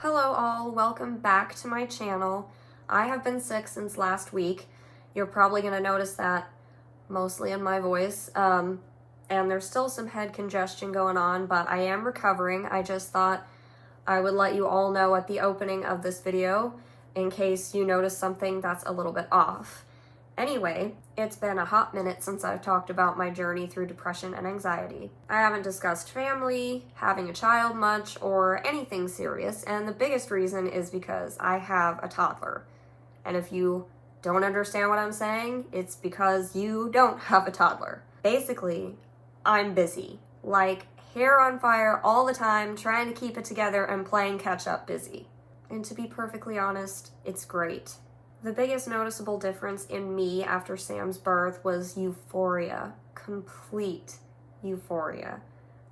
Hello all, welcome back to my channel. I have been sick since last week. You're probably going to notice that mostly in my voice. And there's still some head congestion going on, but I am recovering. I just thought I would let you all know at the opening of this video in case you notice something that's a little bit off. Anyway, it's been a hot minute since I've talked about my journey through depression and anxiety. I haven't discussed family, having a child much, or anything serious, and the biggest reason is because I have a toddler. And if you don't understand what I'm saying, it's because you don't have a toddler. Basically, I'm busy. Like, hair on fire all the time, trying to keep it together and playing catch-up busy. And to be perfectly honest, it's great. The biggest noticeable difference in me after Sam's birth was euphoria. Complete euphoria.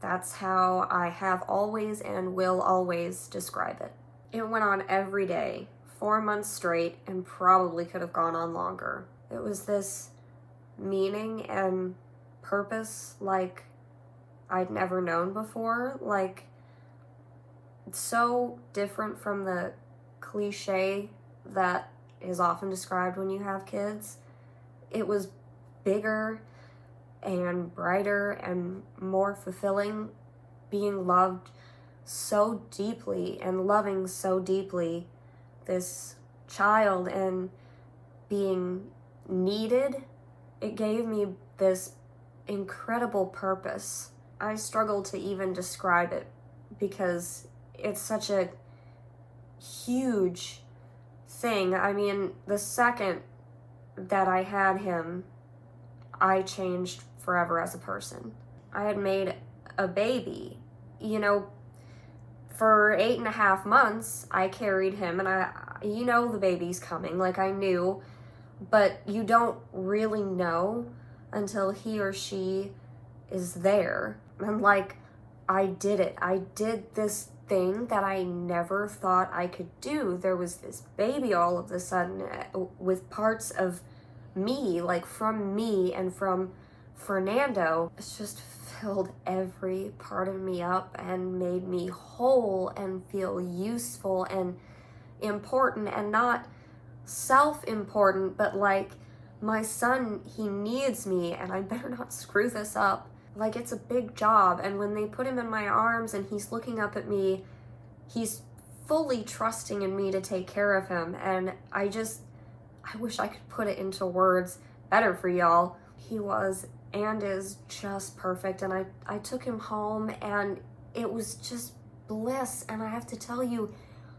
That's how I have always and will always describe it. It went on every day, 4 months straight, and probably could have gone on longer. It was this meaning and purpose like I'd never known before. Like, it's so different from the cliche that is often described when you have kids. It was bigger and brighter and more fulfilling, being loved so deeply and loving so deeply this child and being needed. It gave me this incredible purpose. I struggle to even describe it because it's such a huge thing. I mean, the second that I had him, I changed forever as a person. I had made a baby. You know, for 8.5 months, I carried him, and the baby's coming, like I knew, but you don't really know until he or she is there. And like, I did it. I did this thing that I never thought I could do. There was this baby all of a sudden with parts of me, like from me and from Fernando. It's just filled every part of me up and made me whole and feel useful and important, and not self-important, but like, my son, he needs me and I better not screw this up. Like, it's a big job, and when they put him in my arms and he's looking up at me, he's fully trusting in me to take care of him, and I wish I could put it into words better for y'all. He was and is just perfect, and I took him home, and it was just bliss, and I have to tell you,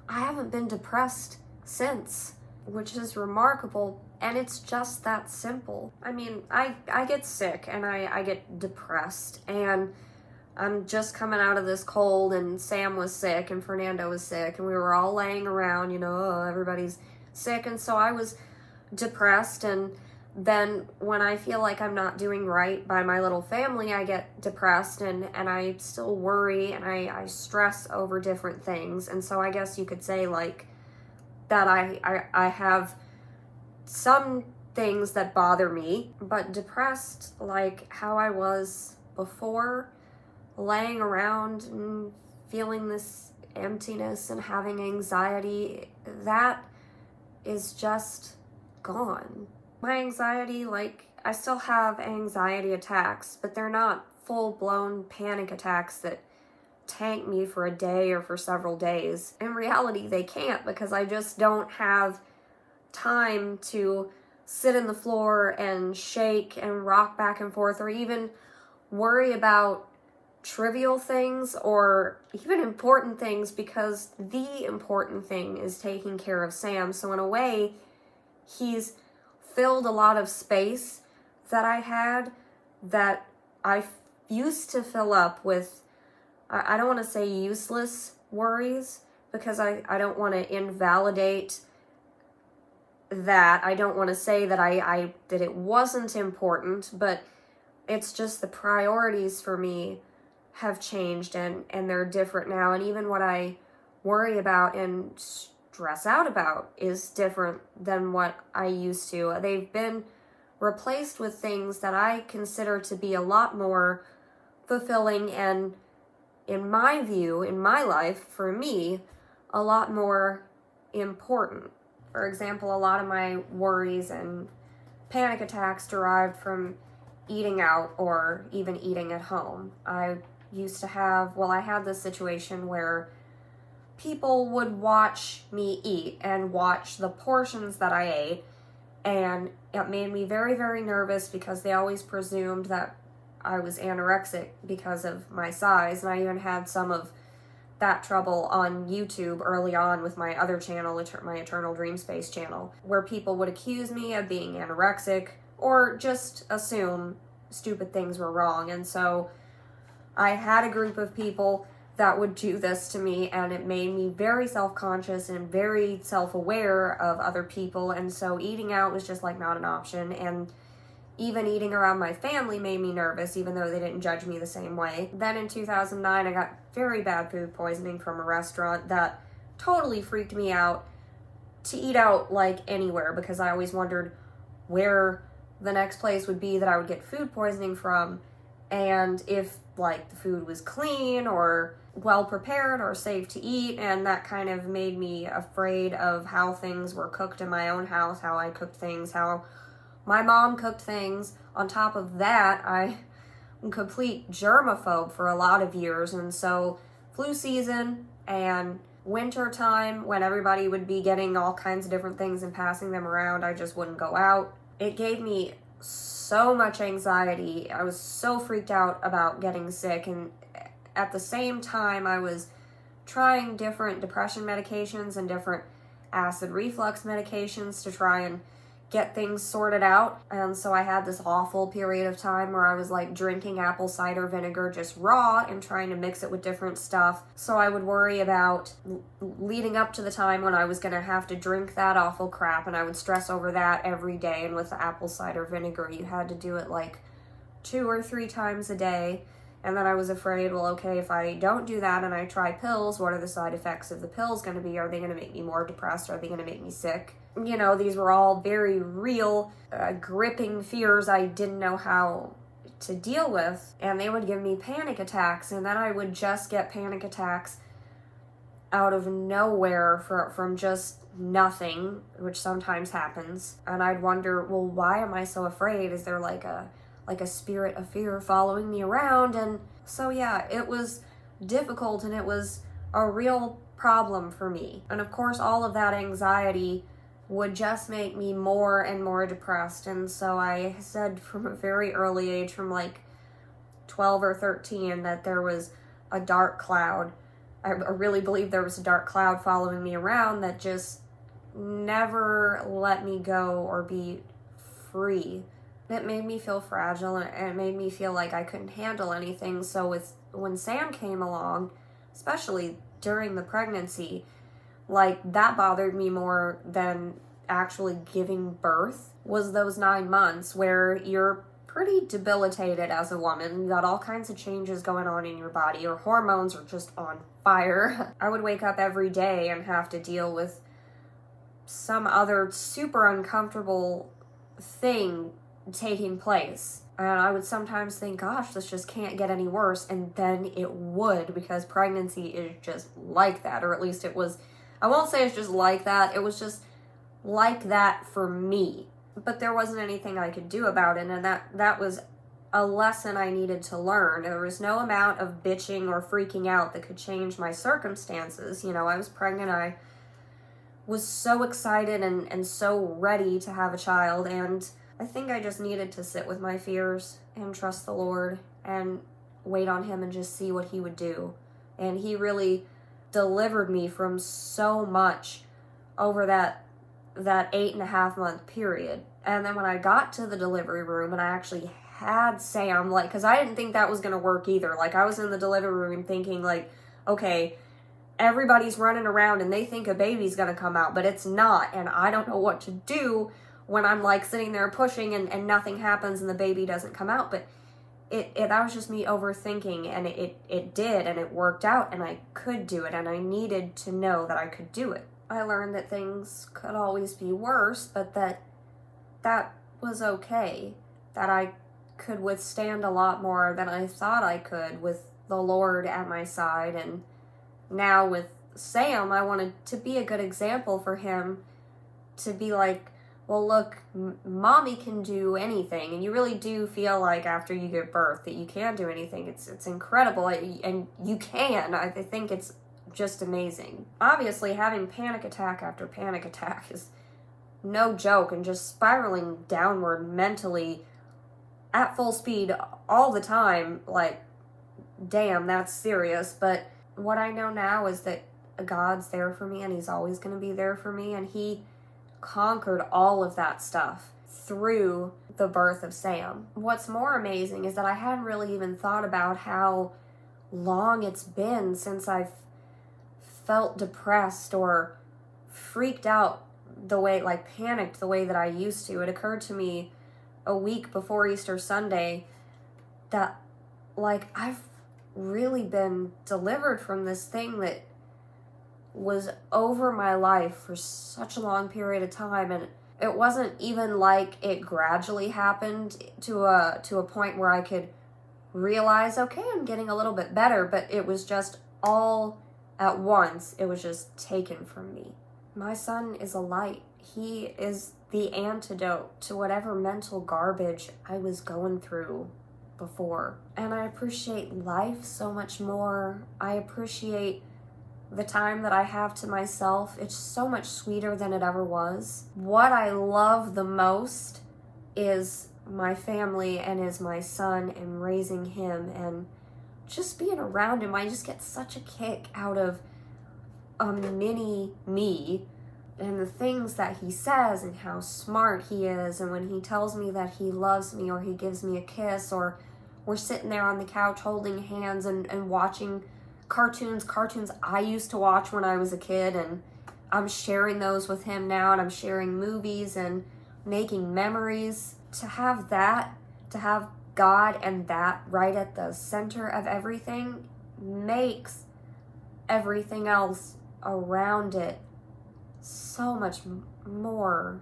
I haven't been depressed since, which is remarkable. And it's just that simple. I mean, I get sick and I get depressed, and I'm just coming out of this cold, and Sam was sick and Fernando was sick, and we were all laying around, everybody's sick, and so I was depressed. And then when I feel like I'm not doing right by my little family, I get depressed, and I still worry, and I stress over different things. And so I guess you could say like that I have some things that bother me, but depressed like how I was before, laying around and feeling this emptiness and having anxiety, that is just gone. My anxiety, like, I still have anxiety attacks, but they're not full-blown panic attacks that tank me for a day or for several days. In reality, they can't, because I just don't have time to sit in the floor and shake and rock back and forth, or even worry about trivial things or even important things, because the important thing is taking care of Sam. So in a way, he's filled a lot of space that I had that I used to fill up with, I don't want to say useless worries, because I don't want to invalidate that. I don't want to say that that it wasn't important, but it's just the priorities for me have changed, and they're different now. And even what I worry about and stress out about is different than what I used to. They've been replaced with things that I consider to be a lot more fulfilling and, in my view, in my life, for me, a lot more important. For example, a lot of my worries and panic attacks derived from eating out or even eating at home. I had this situation where people would watch me eat and watch the portions that I ate, and it made me very, very nervous because they always presumed that I was anorexic because of my size, and I even had some of that trouble on YouTube early on with my other channel, my EternalDreamspace channel, where people would accuse me of being anorexic or just assume stupid things were wrong. And so I had a group of people that would do this to me, and it made me very self-conscious and very self-aware of other people, and so eating out was just like not an option. And even eating around my family made me nervous, even though they didn't judge me the same way. Then in 2009, I got very bad food poisoning from a restaurant that totally freaked me out to eat out like anywhere, because I always wondered where the next place would be that I would get food poisoning from, and if like the food was clean or well prepared or safe to eat. And that kind of made me afraid of how things were cooked in my own house, how I cooked things, how my mom cooked things. On top of that, I'm a complete germaphobe for a lot of years, and so flu season and winter time, when everybody would be getting all kinds of different things and passing them around, I just wouldn't go out. It gave me so much anxiety. I was so freaked out about getting sick, and at the same time, I was trying different depression medications and different acid reflux medications to try and get things sorted out. And so I had this awful period of time where I was like drinking apple cider vinegar just raw and trying to mix it with different stuff. So I would worry about leading up to the time when I was going to have to drink that awful crap, and I would stress over that every day. And with the apple cider vinegar, you had to do it like 2 or 3 times a day. And then I was afraid, well, okay, if I don't do that and I try pills, what are the side effects of the pills going to be? Are they going to make me more depressed? Are they going to make me sick? You know, these were all very real, gripping fears I didn't know how to deal with. And they would give me panic attacks, and then I would just get panic attacks out of nowhere from just nothing, which sometimes happens. And I'd wonder, well, why am I so afraid? Is there like a spirit of fear following me around? And so yeah, it was difficult, and it was a real problem for me. And of course, all of that anxiety would just make me more and more depressed. And so I said from a very early age, from like 12 or 13, that there was a dark cloud. I really believe there was a dark cloud following me around that just never let me go or be free. It made me feel fragile, and it made me feel like I couldn't handle anything. So when Sam came along, especially during the pregnancy, like that bothered me more than actually giving birth, was those 9 months where you're pretty debilitated as a woman. You got all kinds of changes going on in your body. Your hormones are just on fire. I would wake up every day and have to deal with some other super uncomfortable thing taking place. And I would sometimes think, gosh, this just can't get any worse. And then it would, because pregnancy is just like that. Or at least it was, I won't say it's just like that. It was just like that for me. But there wasn't anything I could do about it. And that was a lesson I needed to learn. There was no amount of bitching or freaking out that could change my circumstances. You know, I was pregnant. I was so excited and so ready to have a child. And I think I just needed to sit with my fears and trust the Lord and wait on Him and just see what He would do. And He really delivered me from so much over that 8.5 month period. And then when I got to the delivery room and I actually had Sam, like, because I didn't think that was going to work either. Like, I was in the delivery room thinking, like, okay, everybody's running around and they think a baby's going to come out, but it's not. And I don't know what to do when I'm like sitting there pushing and nothing happens and the baby doesn't come out. But that was just me overthinking, and it did, and it worked out, and I could do it, and I needed to know that I could do it. I learned that things could always be worse, but that was okay, that I could withstand a lot more than I thought I could with the Lord at my side. And now with Sam, I wanted to be a good example for him, to be like, well, look, mommy can do anything. And you really do feel like after you give birth that you can do anything. It's incredible, and you can. I think it's just amazing. Obviously, having panic attack after panic attack is no joke, and just spiraling downward mentally at full speed all the time. Like, damn, that's serious. But what I know now is that God's there for me, and he's always going to be there for me, and he conquered all of that stuff through the birth of Sam. What's more amazing is that I hadn't really even thought about how long it's been since I've felt depressed or freaked out the way, like panicked the way that I used to. It occurred to me a week before Easter Sunday that, like, I've really been delivered from this thing that was over my life for such a long period of time. And it wasn't even like it gradually happened to a point where I could realize, okay, I'm getting a little bit better, but it was just all at once. It was just taken from me. My son is a light. He is the antidote to whatever mental garbage I was going through before. And I appreciate life so much more. I appreciate the time that I have to myself. It's so much sweeter than it ever was. What I love the most is my family and is my son and raising him and just being around him. I just get such a kick out of a mini me and the things that he says and how smart he is, and when he tells me that he loves me or he gives me a kiss, or we're sitting there on the couch holding hands and watching cartoons I used to watch when I was a kid, and I'm sharing those with him now, and I'm sharing movies and making memories. To have that, to have God and that right at the center of everything, makes everything else around it so much more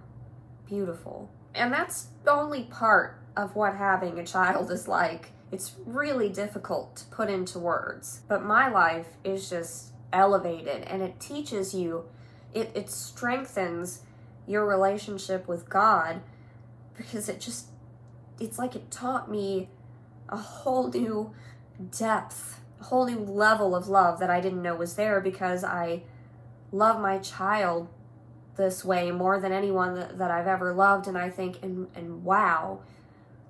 beautiful. And that's only part of what having a child is like. It's really difficult to put into words, but my life is just elevated, and it teaches you, it strengthens your relationship with God, because it's like it taught me a whole new depth, a whole new level of love that I didn't know was there, because I love my child this way more than anyone that I've ever loved. And I think, and wow,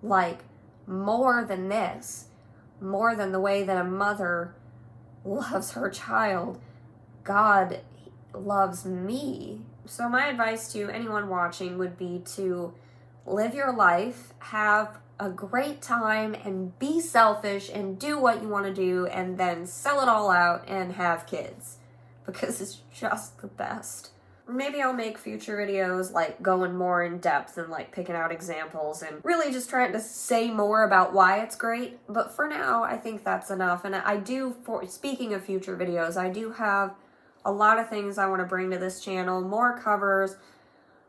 like, more than this, more than the way that a mother loves her child, God loves me. So my advice to anyone watching would be to live your life, have a great time, and be selfish and do what you want to do, and then sell it all out and have kids, because it's just the best. Maybe I'll make future videos like going more in depth and like picking out examples and really just trying to say more about why it's great. But for now, I think that's enough. And I do, speaking of future videos, I do have a lot of things I want to bring to this channel. More covers,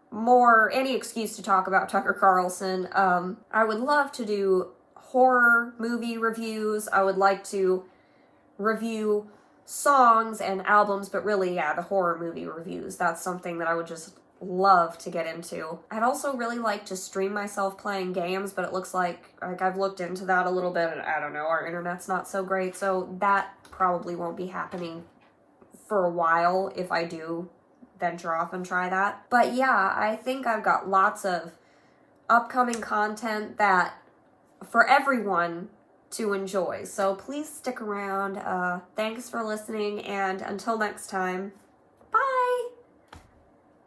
more, any excuse to talk about Tucker Carlson. I would love to do horror movie reviews. I would like to review songs and albums, but really, yeah, the horror movie reviews. That's something that I would just love to get into. I'd also really like to stream myself playing games, but it looks like I've looked into that a little bit, and I don't know, our internet's not so great, so that probably won't be happening for a while if I do venture off and try that. But yeah, I think I've got lots of upcoming content that for everyone to enjoy. So please stick around. Thanks for listening, and until next time.